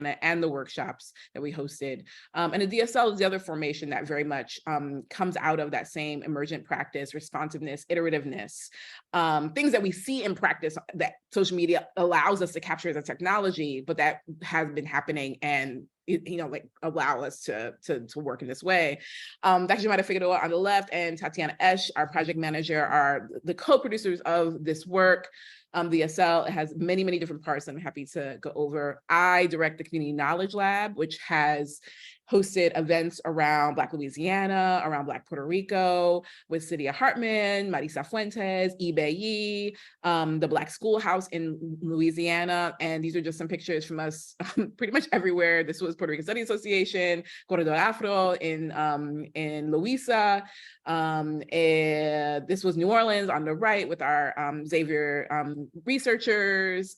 and the workshops that we hosted. And the DSL is the other formation that very much comes out of that same emergent practice, responsiveness, iterativeness, things that we see in practice that social media allows us to capture as a technology, but that has been happening and like allow us to work in this way. Dr. Giamatti Figueroa on the left and Tatiana Esch, our project manager, are the co-producers of this work. The DSL has many, many different parts I'm happy to go over. I direct the Community Knowledge Lab, which has hosted events around Black Louisiana, around Black Puerto Rico, with Cydia Hartman, Marisa Fuentes, Ibeyi, the Black Schoolhouse in Louisiana. And these are just some pictures from us pretty much everywhere. This was Puerto Rican Study Association, Corredor Afro in Louisa. This was New Orleans on the right with our Xavier researchers.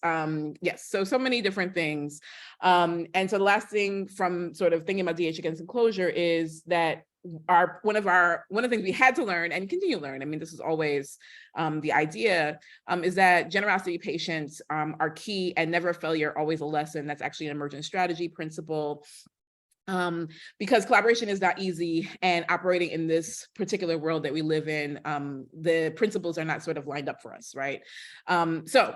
Yes, so many different things. And so the last thing from sort of thinking about DH against enclosure is that one of the things we had to learn and continue to learn, I mean, this is always the idea, is that generosity, patience are key, and never failure, always a lesson. That's actually an emergent strategy principle. Because collaboration is not easy, and operating in this particular world that we live in, the principles are not sort of lined up for us, right? So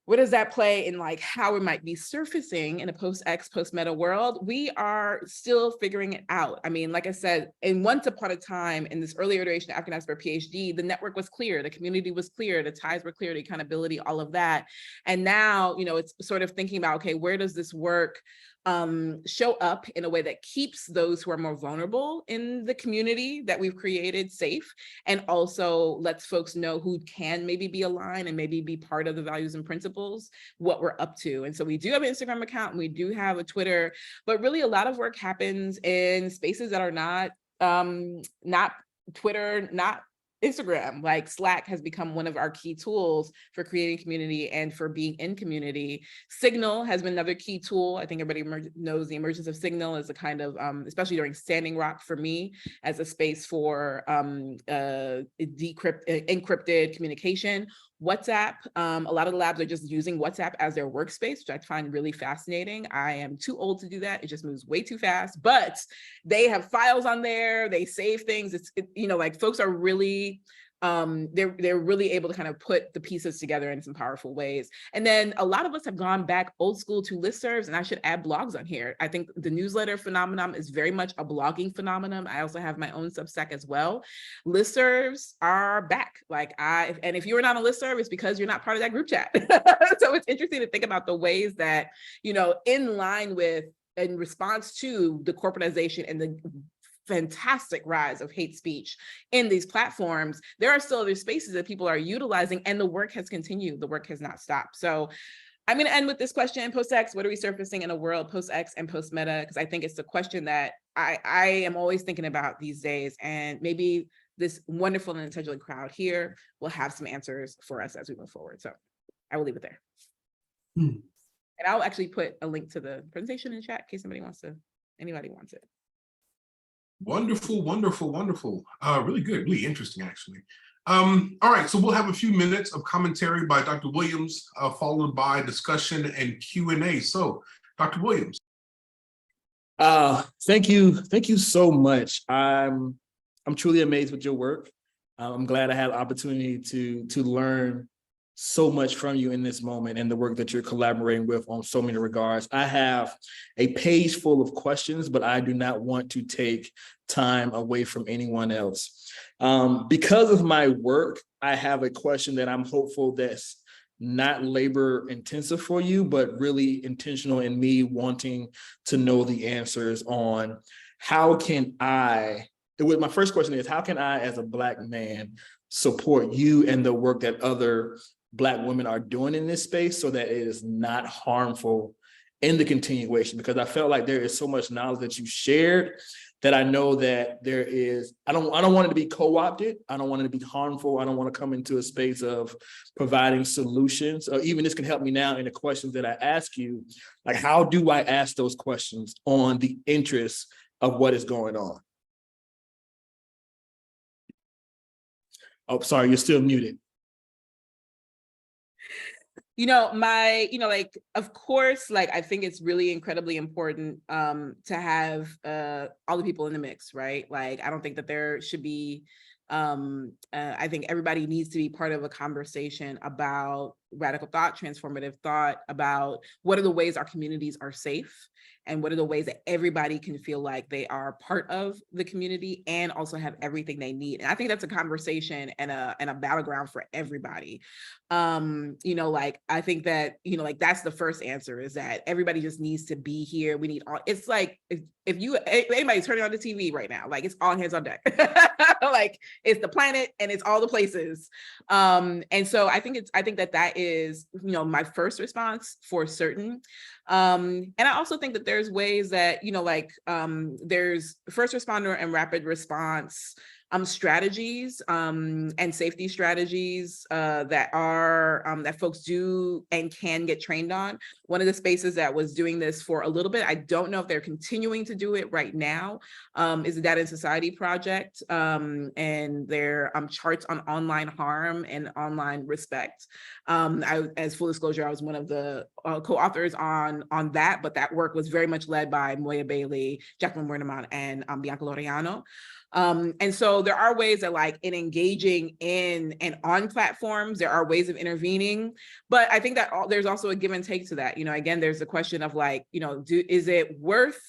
what does that play in like how it might be surfacing in a post-X, post-meta world? We are still figuring it out. I mean, like I said, in once upon a time in this early iteration of African Diaspora PhD, the network was clear, the community was clear, the ties were clear, the accountability, all of that. And now, it's sort of thinking about, okay, where does this work show up in a way that keeps those who are more vulnerable in the community that we've created safe, and also lets folks know who can maybe be aligned and maybe be part of the values and principles, what we're up to. And so we do have an Instagram account, and we do have a Twitter, but really a lot of work happens in spaces that are not Twitter, not Instagram. Like Slack has become one of our key tools for creating community and for being in community. Signal has been another key tool. I think everybody knows the emergence of Signal as a kind of, especially during Standing Rock for me, as a space for encrypted communication. WhatsApp, a lot of the labs are just using WhatsApp as their workspace, which I find really fascinating. I am too old to do that. It just moves way too fast, but they have files on there, they save things. Like folks are really, they're really able to kind of put the pieces together in some powerful ways. And then a lot of us have gone back old school to listservs, and I should add blogs on here. I think the newsletter phenomenon is very much a blogging phenomenon. I also have my own Substack as well. Listservs are back. And if you're not on a listserv, it's because you're not part of that group chat. So it's interesting to think about the ways that, in line with, in response to the corporatization and the fantastic rise of hate speech in these platforms, there are still other spaces that people are utilizing, and the work has continued. The work has not stopped. So I'm going to end with this question: post-X, what are we surfacing in a world post-X and post-meta? Because I think it's the question that I am always thinking about these days, and maybe this wonderful and intelligent crowd here will have some answers for us as we move forward. So I will leave it there. And I'll actually put a link to the presentation in the chat in case anybody wants it. Wonderful, wonderful, wonderful. Really good, really interesting, actually. All right, so we'll have a few minutes of commentary by Dr. Williams, followed by discussion and Q&A. So, Dr. Williams. Thank you so much. I'm truly amazed with your work. I'm glad I had the opportunity to learn so much from you in this moment and the work that you're collaborating with on so many regards. I have a page full of questions, but I do not want to take time away from anyone else. Because of my work, I have a question that I'm hopeful that's not labor intensive for you, but really intentional in me wanting to know the answers on how can I, my first question is, how can I as a Black man support you and the work that other Black women are doing in this space so that it is not harmful in the continuation? Because I felt like there is so much knowledge that you shared that I know that there is, I don't want it to be co-opted. I don't want it to be harmful. I don't want to come into a space of providing solutions, or even this can help me now in the questions that I ask you, like how do I ask those questions on the interest of what is going on? Oh, sorry, you're still muted. Like, of course, like, I think it's really incredibly important to have all the people in the mix, right? Like, I don't think that there should be, I think everybody needs to be part of a conversation about radical thought, transformative thought, about what are the ways our communities are safe, and what are the ways that everybody can feel like they are part of the community and also have everything they need. And I think that's a conversation and a battleground for everybody. Like, I think that, like, that's the first answer, is that everybody just needs to be here. We need all, it's like, if anybody's turning on the TV right now, like, it's all hands on deck. Like, it's the planet and it's all the places. And so I think that is, my first response for certain. And I also think that there's ways that, there's first responder and rapid response strategies and safety strategies that folks do and can get trained on. One of the spaces that was doing this for a little bit, I don't know if they're continuing to do it right now, is the Data and Society Project, and their charts on online harm and online respect. As full disclosure, I was one of the co-authors on that, but that work was very much led by Moya Bailey, Jacqueline Wernemann, and Bianca Laureano. And so there are ways that, like, in engaging in and on platforms, there are ways of intervening, but I think that there's also a give and take to that. Again, there's a question of, like, is it worth,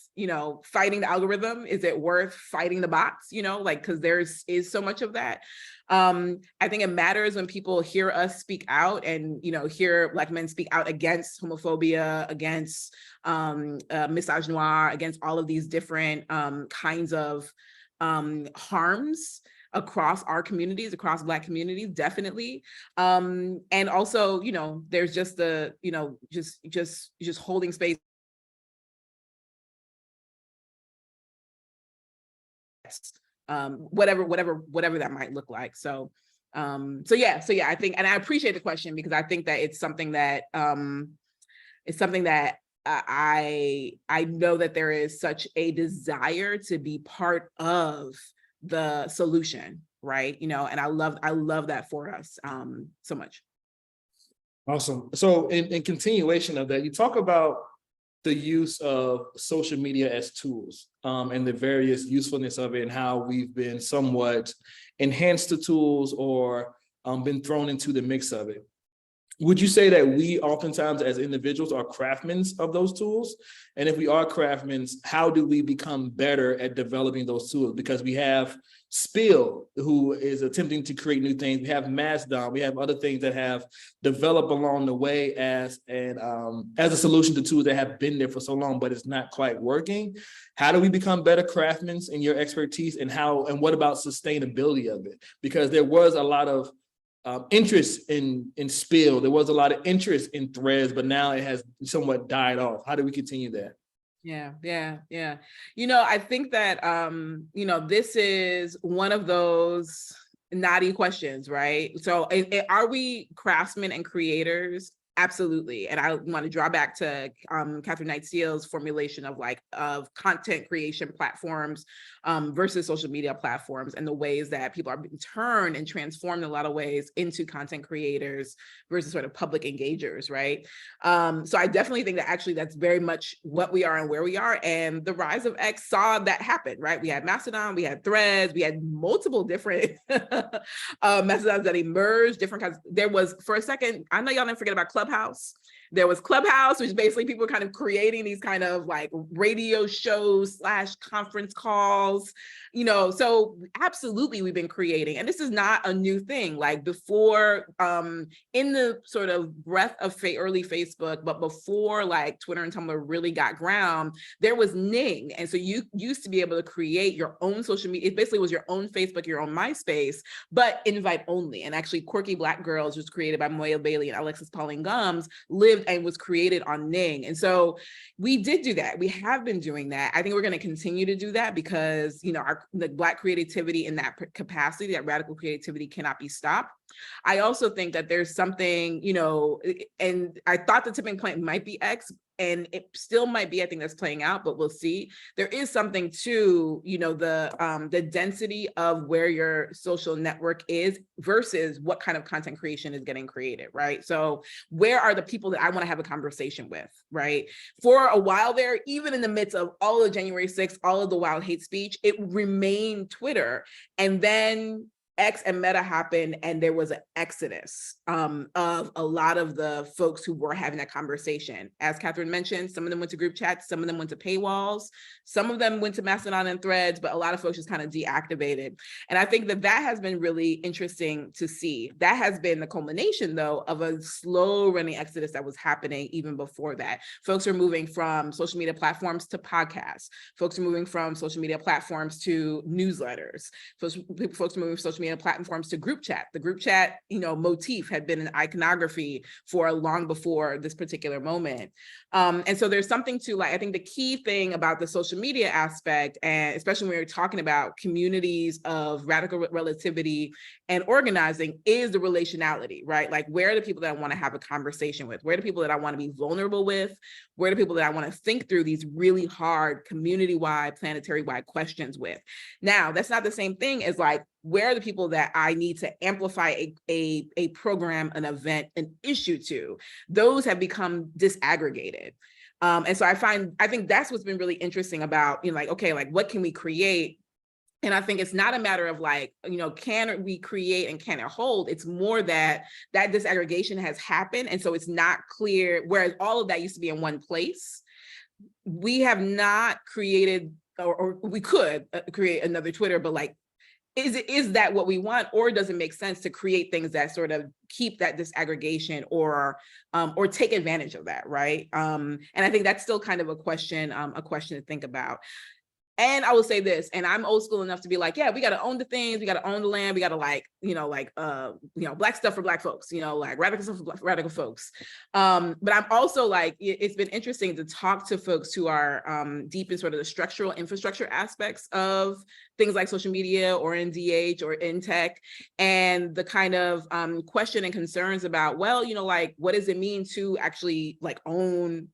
fighting the algorithm? Is it worth fighting the bots? Because is so much of that. I think it matters when people hear us speak out and, hear Black men speak out against homophobia, against misogynoir, against all of these different kinds of harms across our communities, across Black communities, definitely. And also, there's just the, just holding space. Whatever that might look like. So yeah, I think, and I appreciate the question, because I think that it's something that I know that there is such a desire to be part of the solution, right? And I love that for us so much. Awesome. So in continuation of that, you talk about the use of social media as tools, and the various usefulness of it, and how we've been somewhat enhanced the tools or been thrown into the mix of it. Would you say that we oftentimes as individuals are craftsmen of those tools? And if we are craftsmen, how do we become better at developing those tools? Because we have Spill, who is attempting to create new things. We have Mastodon. We have other things that have developed along the way as a solution to tools that have been there for so long, but it's not quite working. How do we become better craftsmen in your expertise, and what about sustainability of it? Because there was a lot of interest in Spill. There was a lot of interest in Threads, but now it has somewhat died off. How do we continue that? Yeah. I think that, this is one of those knotty questions, right? So are we craftsmen and creators? Absolutely. And I want to draw back to Catherine Knight Steele's formulation of content creation platforms versus social media platforms, and the ways that people are being turned and transformed in a lot of ways into content creators versus sort of public engagers, right? So I definitely think that actually that's very much what we are and where we are. And the rise of X saw that happen, right? We had Mastodon, we had Threads, we had multiple different Mastodons that emerged, different kinds. There was, for a second, I know y'all didn't forget about Clubhouse. There was Clubhouse, which basically people kind of creating these kind of like radio shows / conference calls, so absolutely we've been creating, and this is not a new thing. Like before, in the sort of breath of early Facebook, but before like Twitter and Tumblr really got ground, there was Ning. And so you used to be able to create your own social media. It basically was your own Facebook, your own MySpace, but invite only. And actually Quirky Black Girls was created by Moya Bailey and Alexis Pauline Gumbs, lived and was created on Ning. And so we did do that. We have been doing that. I think we're going to continue to do that because, the Black creativity in that capacity, that radical creativity, cannot be stopped. I also think that there's something, and I thought the tipping point might be X, and it still might be, I think that's playing out, but we'll see. There is something to, you know, the density of where your social network is versus what kind of content creation is getting created, right? So where are the people that I want to have a conversation with, right? For a while there, even in the midst of all of January 6th, all of the wild hate speech, it remained Twitter. And then X and Meta happened, and there was an exodus of a lot of the folks who were having that conversation. As Catherine mentioned, some of them went to group chats, some of them went to paywalls, some of them went to Mastodon and Threads, but a lot of folks just kind of deactivated. And I think that that has been really interesting to see. That has been the culmination, though, of a slow running exodus that was happening even before that. Folks are moving from social media platforms to podcasts. Folks are moving from social media platforms to newsletters. Folks are moving from social media platforms to group chat. The group chat, you know, motif had been an iconography for long before this particular moment. And so there's something to, like, I think the key thing about the social media aspect, and especially when we're talking about communities of radical relativity and organizing, is the relationality, right? Like, where are the people that I want to have a conversation with? Where are the people that I want to be vulnerable with? Where are the people that I want to think through these really hard community-wide, planetary-wide questions with? Now, that's not the same thing as, like, where are the people that I need to amplify a program, an event, an issue to? Those have become disaggregated. And so I think that's what's been really interesting about, you know, like, okay, like, what can we create? And I think it's not a matter of, like, you know, can we create and can it hold? It's more that disaggregation has happened. And so it's not clear, whereas all of that used to be in one place. We have not created, or we could create another Twitter, but, like, is that what we want, or does it make sense to create things that sort of keep that disaggregation or take advantage of that, right? And I think that's still kind of a question to think about. And I will say this, and I'm old school enough to be like, yeah, we got to own the things, we got to own the land, we got to, like, Black stuff for Black folks, like radical stuff for radical folks. But I'm also like, it's been interesting to talk to folks who are deep in sort of the structural infrastructure aspects of things like social media or in DH or in tech, and the kind of question and concerns about, well, like, what does it mean to actually, like, own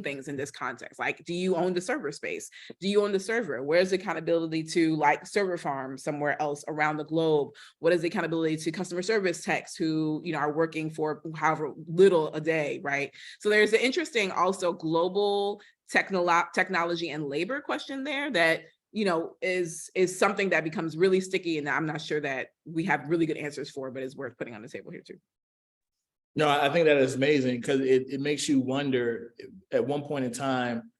things in this context? Like, do you own the server space? Do you own the server? Where's the accountability to, like, server farms somewhere else around the globe? What is the accountability to customer service techs who, are working for however little a day, right? So there's an interesting also global technology and labor question there that, is something that becomes really sticky, and I'm not sure that we have really good answers for, but it's worth putting on the table here too. No, I think that is amazing, because it makes you wonder. At one point in time,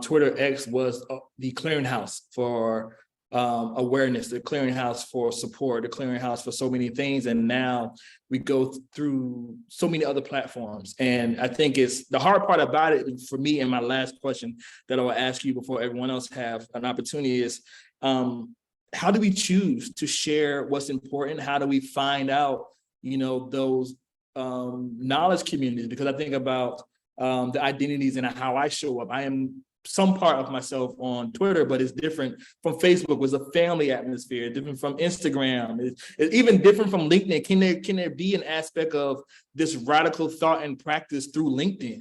Twitter X was the clearinghouse for awareness, the clearinghouse for support, the clearinghouse for so many things. And now we go through so many other platforms. And I think it's the hard part about it for me. And my last question that I will ask you before everyone else have an opportunity is, how do we choose to share what's important? How do we find out, those knowledge communities? Because I think about the identities and how I show up. I am some part of myself on Twitter, but it's different from Facebook, was a family atmosphere, different from Instagram, it's even different from LinkedIn. Can there be an aspect of this radical thought and practice through LinkedIn?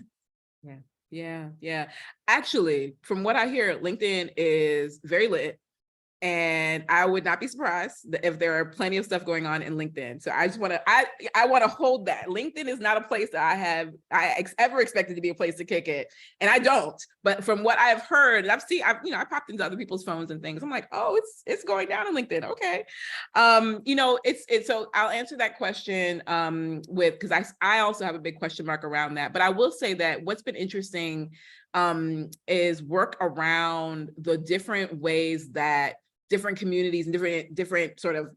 Yeah. Actually, from what I hear, LinkedIn is very lit. And I would not be surprised if there are plenty of stuff going on in LinkedIn. So I just want to, I want to hold that. LinkedIn is not a place that I ever expected to be a place to kick it. And I don't, but from what I've heard, I've seen, I popped into other people's phones and things. I'm like, oh, it's going down on LinkedIn. Okay. So I'll answer that question because I also have a big question mark around that. But I will say that what's been interesting is work around the different ways that different communities and different sort of,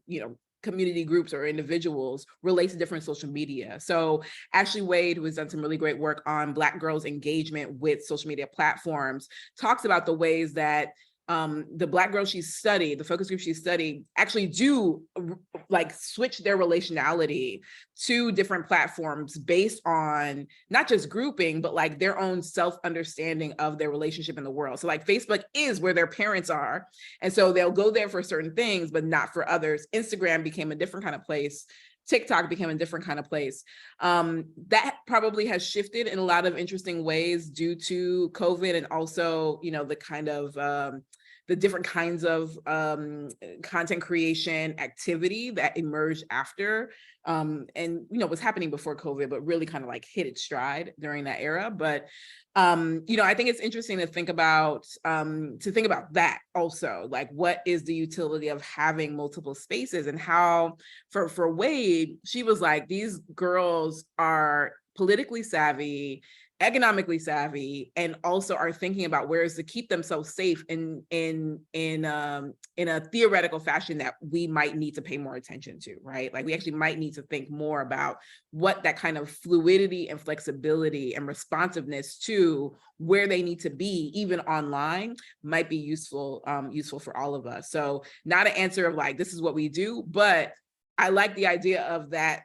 community groups or individuals relate to different social media. So Ashley Wade, who has done some really great work on Black girls' engagement with social media platforms, talks about the ways that the Black girls she studied, the focus group she studied, actually do like switch their relationality to different platforms based on not just grouping, but like their own self-understanding of their relationship in the world. So like Facebook is where their parents are. And so they'll go there for certain things, but not for others. Instagram became a different kind of place TikTok became a different kind of place. That probably has shifted in a lot of interesting ways due to COVID, and also, the kind of the different kinds of content creation activity that emerged after, and was happening before COVID, but really kind of like hit its stride during that era. But I think it's interesting to think about that also, like, what is the utility of having multiple spaces, and how for Wade, she was like, these girls are politically savvy, economically savvy, and also are thinking about ways to keep themselves safe in a theoretical fashion that we might need to pay more attention to, right? Like, we actually might need to think more about what that kind of fluidity and flexibility and responsiveness to where they need to be, even online, might be useful for all of us. So not an answer of like, this is what we do, but I like the idea of that,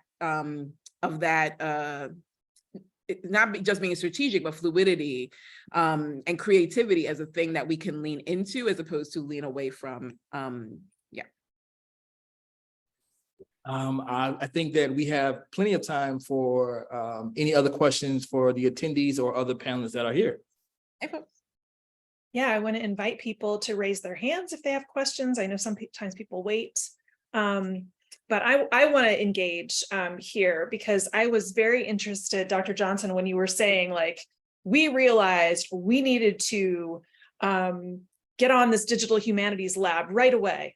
not just being strategic, but fluidity and creativity as a thing that we can lean into as opposed to lean away from. I think that we have plenty of time for any other questions for the attendees or other panelists that are here. Hey, folks. Yeah, I want to invite people to raise their hands if they have questions. I know sometimes people wait. But I want to engage here, because I was very interested, Dr. Johnson, when you were saying, like, we realized we needed to get on this digital humanities lab right away.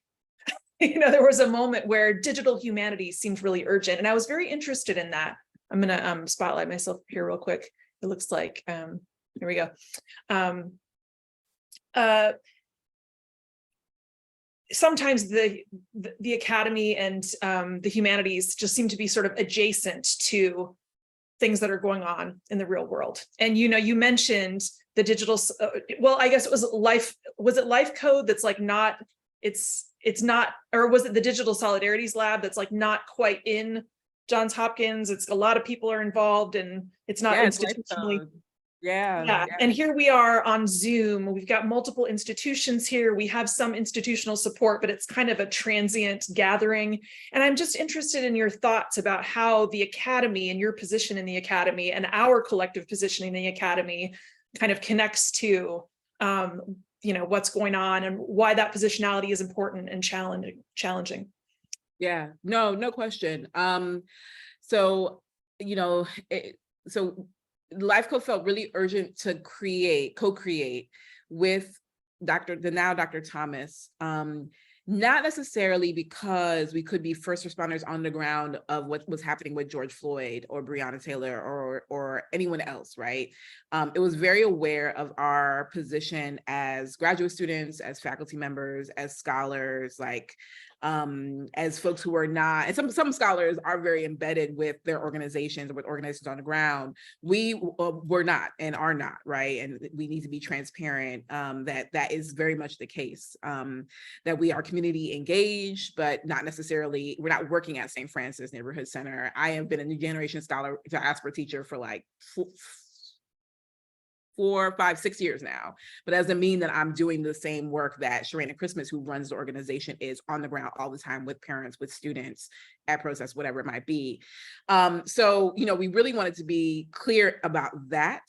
There was a moment where digital humanities seemed really urgent, and I was very interested in that. I'm going to spotlight myself here real quick. It looks like, here we go. Sometimes the academy and the humanities just seem to be sort of adjacent to things that are going on in the real world. And you mentioned the digital. Well, I guess it was Life. Was it Life Code? That's like not. It's not, or was it the Digital Solidarities Lab? That's like not quite in Johns Hopkins. It's a lot of people are involved, and it's not institutionally. Yeah. And here we are on Zoom. We've got multiple institutions here. We have some institutional support, but it's kind of a transient gathering. And I'm just interested in your thoughts about how the academy and your position in the academy and our collective position in the academy kind of connects to, what's going on, and why that positionality is important and challenging. Yeah, no question. So Life Code felt really urgent to co-create with Dr. Thomas, not necessarily because we could be first responders on the ground of what was happening with George Floyd or Breonna Taylor or anyone else, right? It was very aware of our position as graduate students, as faculty members, as scholars, as folks who are not, and some scholars are very embedded with their organizations or with organizations on the ground. We were not and are not, right? And we need to be transparent that is very much the case, that we are community engaged, but not necessarily, we're not working at St. Francis Neighborhood Center. I have been a New Generation Scholar diaspora teacher for like 4, 5, 6 years now, but that doesn't mean that I'm doing the same work that Sharana Christmas, who runs the organization, is on the ground all the time with parents, with students, at protests, whatever it might be. So, we really wanted to be clear about that,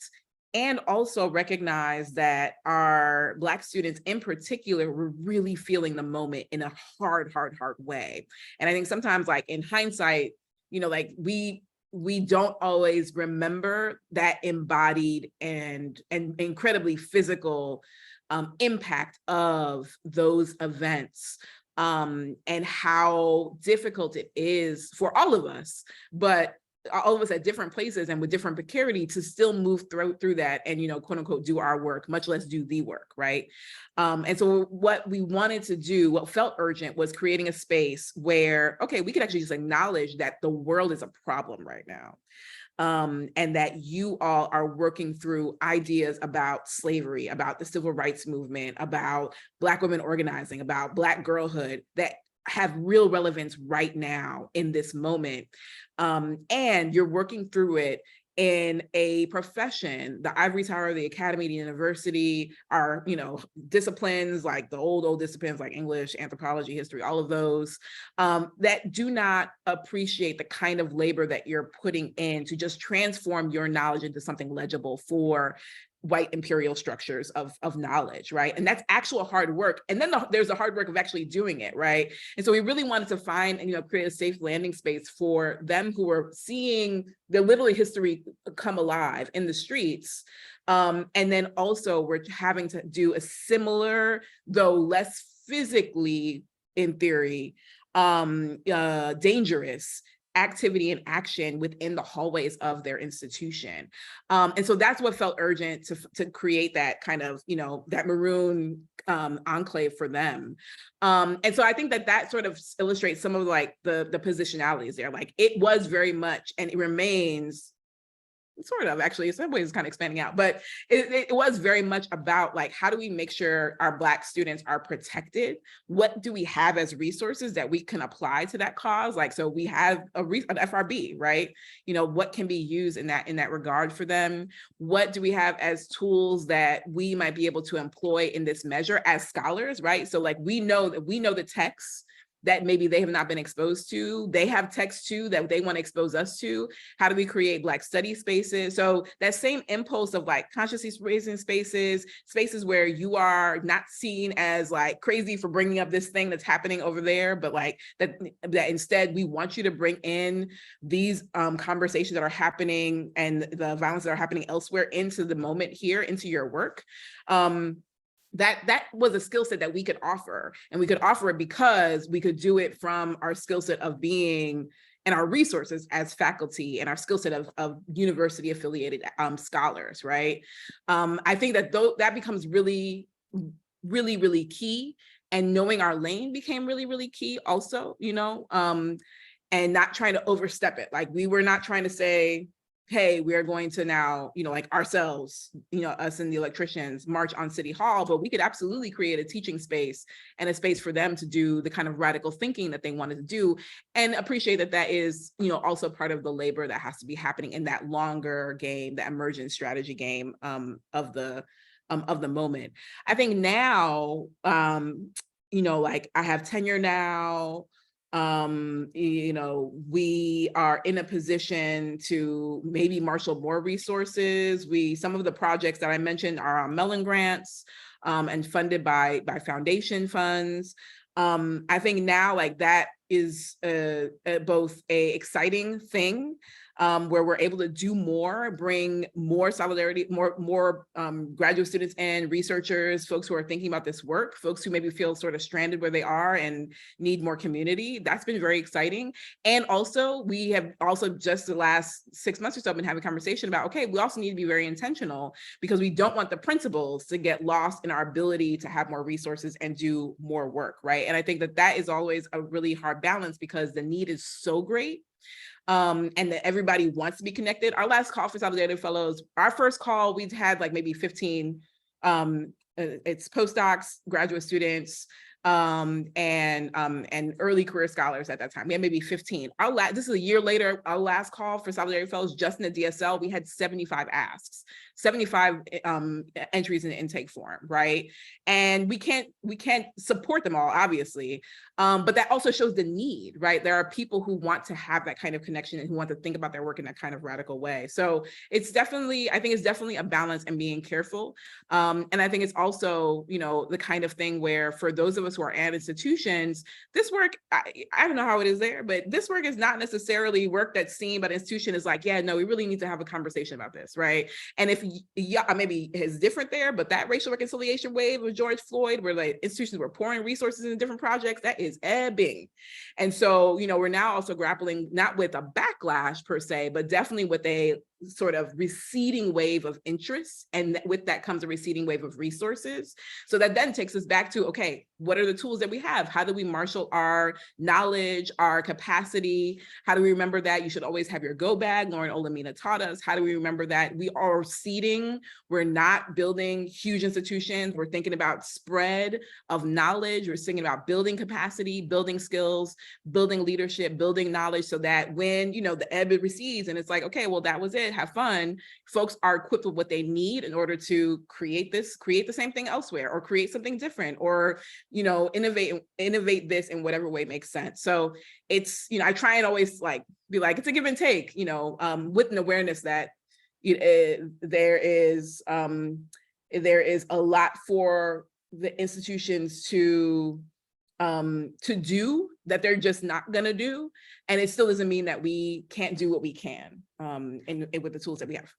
and also recognize that our Black students in particular were really feeling the moment in a hard way. And I think sometimes, like, in hindsight, we don't always remember that embodied and incredibly physical impact of those events, and how difficult it is for all of us, but all of us at different places and with different precarity, to still move through that and, quote unquote, do our work, much less do the work, right? And so what we wanted to do, what felt urgent, was creating a space where, okay, we could actually just acknowledge that the world is a problem right now. And that you all are working through ideas about slavery, about the civil rights movement, about Black women organizing, about Black girlhood, that have real relevance right now in this moment. And you're working through it in a profession, the ivory tower, the academy, the university, our, disciplines, like the old disciplines like English, anthropology, history, all of those, that do not appreciate the kind of labor that you're putting in to just transform your knowledge into something legible for white imperial structures of knowledge, right? And that's actual hard work. And then there's the hard work of actually doing it, right? And so we really wanted to find and, create a safe landing space for them who are seeing the literally history come alive in the streets. And then also we're having to do a similar, though less physically, in theory, dangerous activity and action within the hallways of their institution. And so that's what felt urgent to create that kind of, that maroon enclave for them. And so I think that sort of illustrates some of like the positionalities there. Like it was very much, and it remains sort of, actually in some ways kind of expanding out, but it was very much about like, how do we make sure our Black students are protected? What do we have as resources that we can apply to that cause? Like, so we have an FRB, right? What can be used in that regard for them? What do we have as tools that we might be able to employ in this measure as scholars, right? So like, we know the texts that maybe they have not been exposed to. They have texts too that they want to expose us to. How do we create Black study spaces? So that same impulse of like consciously raising spaces where you are not seen as like crazy for bringing up this thing that's happening over there, but like that instead we want you to bring in these conversations that are happening and the violence that are happening elsewhere into the moment here, into your work. That was a skill set that we could offer, and we could offer it because we could do it from our skill set of being and our resources as faculty and our skill set of university affiliated scholars, right? I think that that becomes really, really, really key, and knowing our lane became really, really key also, and not trying to overstep it. Like we were not trying to say, hey, we are going to now, like ourselves, us and the electricians march on City Hall, but we could absolutely create a teaching space and a space for them to do the kind of radical thinking that they wanted to do, and appreciate that is, also part of the labor that has to be happening in that longer game, the emergent strategy game of the moment. I think now, like I have tenure now. We are in a position to maybe marshal more resources. Some of the projects that I mentioned are on Mellon grants and funded by foundation funds. I think now like that is both a exciting thing where we're able to do more, bring more solidarity, more graduate students and researchers, folks who are thinking about this work, folks who maybe feel sort of stranded where they are and need more community. That's been very exciting. And also, we have also just the last 6 months or so been having a conversation about, okay, we also need to be very intentional because we don't want the principles to get lost in our ability to have more resources and do more work, right? And I think that is always a really hard balance because the need is so great. And that everybody wants to be connected. Our last call for Solidarity Fellows, our first call, we'd had like maybe 15, it's postdocs, graduate students, and early career scholars at that time. We had maybe 15. This is a year later, our last call for Solidarity Fellows, just in the DSL, we had 75 asks, 75 entries in the intake form, right? And we can't support them all, obviously, but that also shows the need, right? There are people who want to have that kind of connection and who want to think about their work in that kind of radical way. So I think it's definitely a balance and being careful. And I think it's also, the kind of thing where for those of us who are at institutions, this work, I don't know how it is there, but this work is not necessarily work that's seen by the institution is like, yeah, no, we really need to have a conversation about this, right? And if maybe it's different there, but that racial reconciliation wave of George Floyd, where like institutions were pouring resources into different projects, that is ebbing. And so, we're now also grappling not with a backlash per se, but definitely with a sort of receding wave of interest. And with that comes a receding wave of resources. So that then takes us back to, okay, what are the tools that we have? How do we marshal our knowledge, our capacity? How do we remember that you should always have your go bag? Lauren Olamina taught us. How do we remember that we are seeding? We're not building huge institutions. We're thinking about spread of knowledge. We're thinking about building capacity, building skills, building leadership, building knowledge so that when, the ebb recedes and it's like, okay, well, that was it. it, have fun, folks are equipped with what they need in order to create the same thing elsewhere, or create something different, or, you know, innovate this in whatever way makes sense. So it's, you know, I try and always like be like, it's a give and take, you know, with an awareness that there is a lot for the institutions to do that they're just not gonna do, and it still doesn't mean that we can't do what we can and with the tools that we have.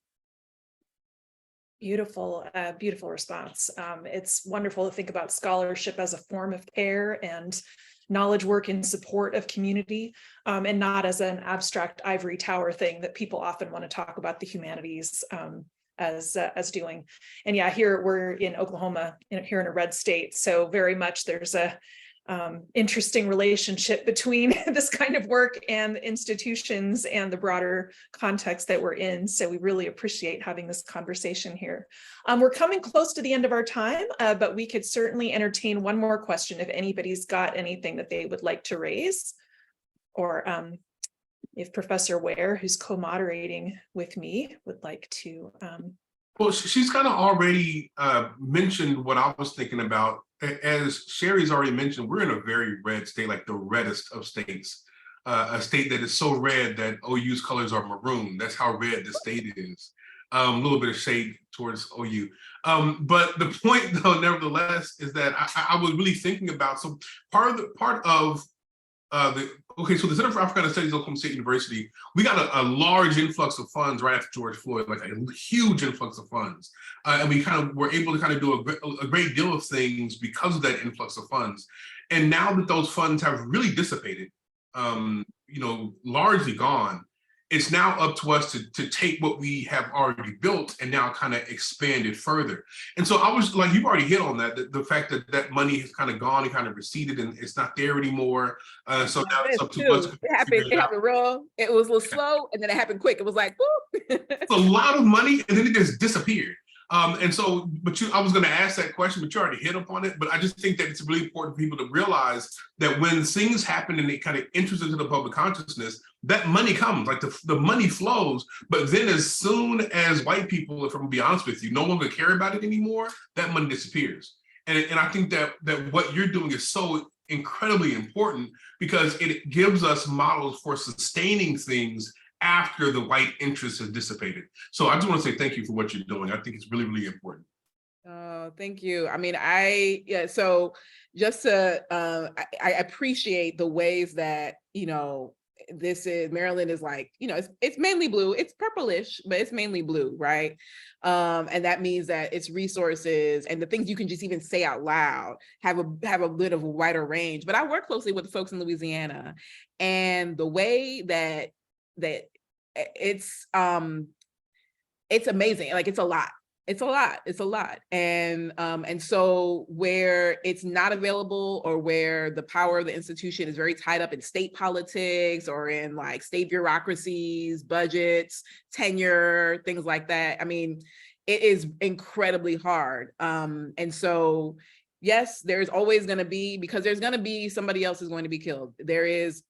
Beautiful, beautiful response. It's wonderful to think about scholarship as a form of care and knowledge work in support of community, and not as an abstract ivory tower thing that people often want to talk about the humanities as doing. And yeah, here we're in Oklahoma, here in a red state, so very much there's a interesting relationship between this kind of work and institutions and the broader context that we're in. So we really appreciate having this conversation here. We're coming close to the end of our time, but we could certainly entertain one more question if anybody's got anything that they would like to raise, or if Professor Ware, who's co-moderating with me, would like to. Well, she's kind of already mentioned what I was thinking about. As Sherry's already mentioned, we're in a very red state, like the reddest of states, a state that is so red that OU's colors are maroon. That's how red the state is. A little bit of shade towards OU. But the point, though, nevertheless, is that I was really thinking about, so part of so the Center for Africana Studies, Oklahoma State University, we got a large influx of funds right after George Floyd, like a huge influx of funds. And we kind of were able to kind of do a great deal of things because of that influx of funds. And now that those funds have really dissipated, you know, largely gone, it's now up to us to take what we have already built and now kind of expand it further. And so I was like, you've already hit on that, the fact that that money has kind of gone and kind of receded and it's not there anymore. So now it's up to us. It was a little slow, and then it happened quick. It was like, whoop. It's a lot of money, and then it just disappeared. And so, I was going to ask that question, but you already hit upon it. But I just think that it's really important for people to realize that when things happen and it kind of enters into the public consciousness, that money comes, like the money flows. But then as soon as white people, if I'm gonna be honest with you, no longer care about it anymore, that money disappears. And I think that what you're doing is so incredibly important, because it gives us models for sustaining things after the white interest has dissipated. So I just want to say thank you for what you're doing. I think it's really, really important. Oh, thank you. I mean, so just to, I appreciate the ways that, you know, Maryland is like, you know, it's mainly blue, it's purplish, but it's mainly blue, right? And that means that its resources and the things you can just even say out loud have a bit of a wider range. But I work closely with the folks in Louisiana, and the way that it's amazing. Like, it's a lot. And so where it's not available, or where the power of the institution is very tied up in state politics or in like state bureaucracies, budgets, tenure, things like that, I mean, it is incredibly hard. And so, yes, there's always going to be, because there's going to be somebody else is going to be killed. There's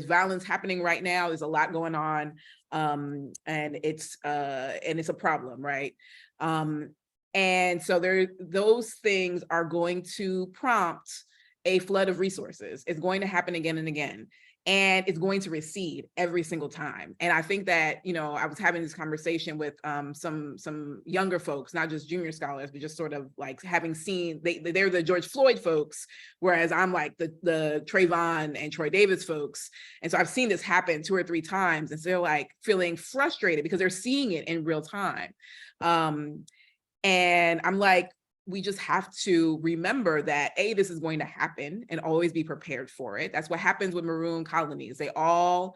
violence happening right now. There's a lot going on. And it's a problem, right? And so those things are going to prompt a flood of resources. It's going to happen again and again, and it's going to recede every single time. And I think that, you know, I was having this conversation with some younger folks, not just junior scholars, but just sort of like having seen, they're the George Floyd folks, whereas I'm like the Trayvon and Troy Davis folks. And so I've seen this happen 2 or 3 times, and so they're like feeling frustrated because they're seeing it in real time. And I'm like, we just have to remember that this is going to happen, and always be prepared for it. That's what happens with maroon colonies. They all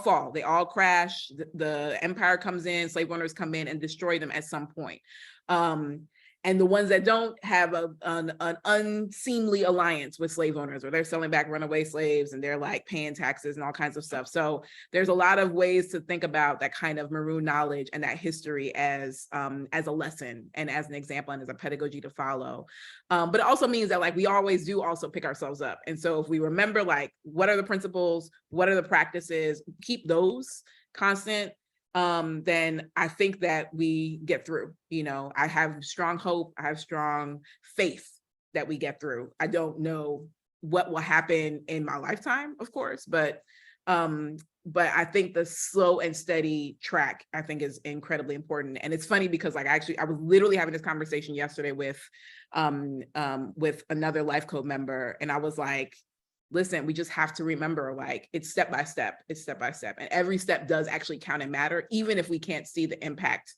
fall, they all crash. The empire comes in, slave owners come in and destroy them at some point. And the ones that don't have an unseemly alliance with slave owners, or they're selling back runaway slaves and they're like paying taxes and all kinds of stuff. So there's a lot of ways to think about that kind of maroon knowledge and that history as a lesson and as an example and as a pedagogy to follow. But it also means that, like, we always do also pick ourselves up. And so if we remember, like, what are the principles, what are the practices, keep those constant, then I think that we get through. You know, I have strong hope, I have strong faith that we get through. I don't know what will happen in my lifetime, of course, but I think the slow and steady track, I think, is incredibly important. And it's funny because like I was literally having this conversation yesterday with another Life Code member, and I was like, listen, we just have to remember, like, it's step by step, and every step does actually count and matter, even if we can't see the impact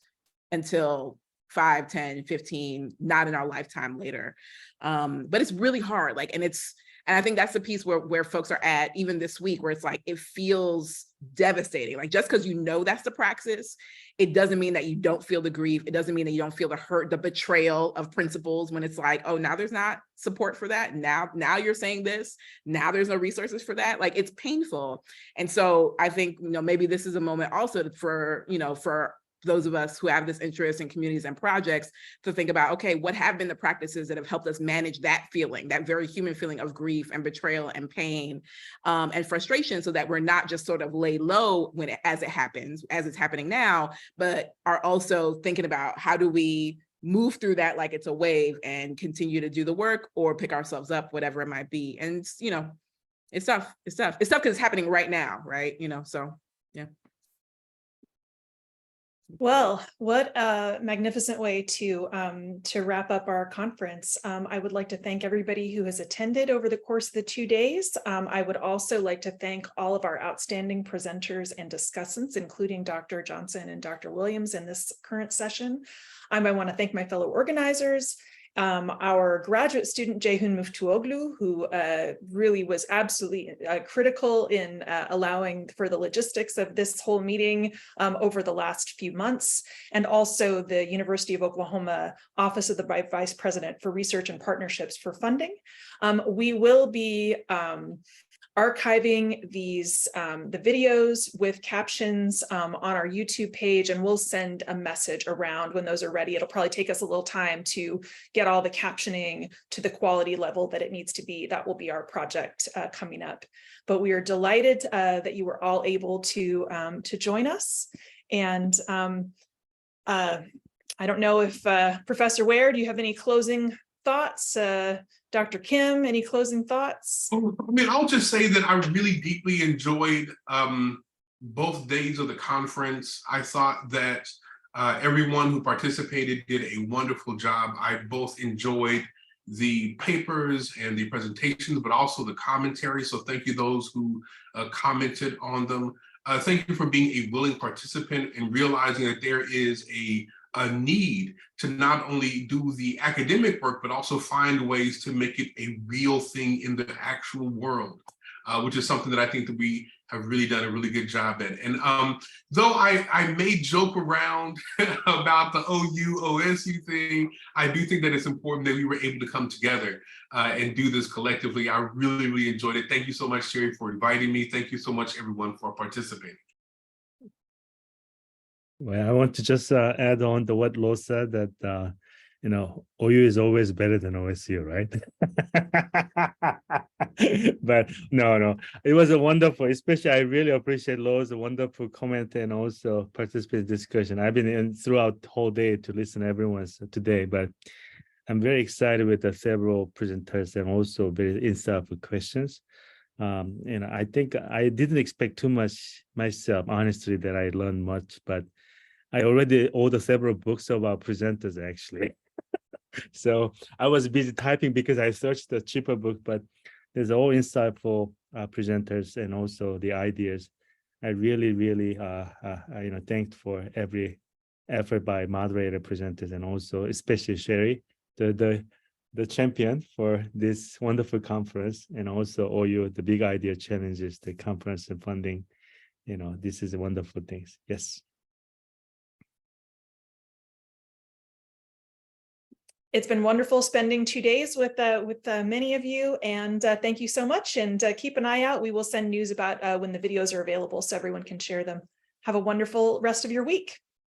until 5, 10, 15, not in our lifetime later. But it's really hard, like, and I think that's the piece where folks are at even this week, where it's like, it feels devastating. Like, just because you know that's the praxis, it doesn't mean that you don't feel the grief. It doesn't mean that you don't feel the hurt, the betrayal of principles, when it's like, oh, now there's not support for that. Now you're saying this, now there's no resources for that. Like, it's painful. And so I think, you know, maybe this is a moment also for, you know, for those of us who have this interest in communities and projects to think about, okay, what have been the practices that have helped us manage that feeling, that very human feeling of grief and betrayal and pain and frustration, so that we're not just sort of lay low as it happens, as it's happening now, but are also thinking about how do we move through that like it's a wave and continue to do the work or pick ourselves up, whatever it might be. And, you know, it's tough. It's tough because it's happening right now, right? You know, so, yeah. Well, what a magnificent way to wrap up our conference. I would like to thank everybody who has attended over the course of the 2 days. I would also like to thank all of our outstanding presenters and discussants, including Dr. Johnson and Dr. Williams in this current session. I want to thank my fellow organizers, our graduate student, Ceyhun Muftuoglu, who really was absolutely critical in allowing for the logistics of this whole meeting over the last few months, and also the University of Oklahoma Office of the Vice President for Research and Partnerships for funding. We will be archiving these the videos with captions on our YouTube page, and we'll send a message around when those are ready. It'll probably take us a little time to get all the captioning to the quality level that it needs to be. That will be our project coming up. But we are delighted that you were all able to join us. And I don't know if Professor Ware, do you have any closing thoughts? Dr. Kim, any closing thoughts? I mean, I'll just say that I really deeply enjoyed both days of the conference. I thought that everyone who participated did a wonderful job. I both enjoyed the papers and the presentations, but also the commentary. So thank you those who commented on them. Thank you for being a willing participant and realizing that there is a need to not only do the academic work, but also find ways to make it a real thing in the actual world, which is something that I think that we have really done a really good job at. And though I may joke around about the OU-OSU thing, I do think that it's important that we were able to come together and do this collectively. I really, really enjoyed it. Thank you so much, Sherry, for inviting me. Thank you so much, everyone, for participating. Well, I want to just add on to what Lo said, that you know, OU is always better than OSU, right? But no, it was a wonderful, especially I really appreciate Lo's wonderful comment and also participate discussion. I've been in throughout the whole day to listen to everyone's today, but I'm very excited with the several presenters and also very insightful questions. And I think I didn't expect too much myself, honestly, that I learned much, but I already ordered several books of our presenters, actually. So I was busy typing because I searched the cheaper book, but there's all insightful presenters and also the ideas. I really, really, thanked for every effort by moderator presenters and also especially Sherry, the champion for this wonderful conference, and also OU, the big idea challenges, the conference and funding. You know, this is a wonderful things. Yes. It's been wonderful spending 2 days with many of you, and thank you so much. And keep an eye out. We will send news about when the videos are available so everyone can share them. Have a wonderful rest of your week.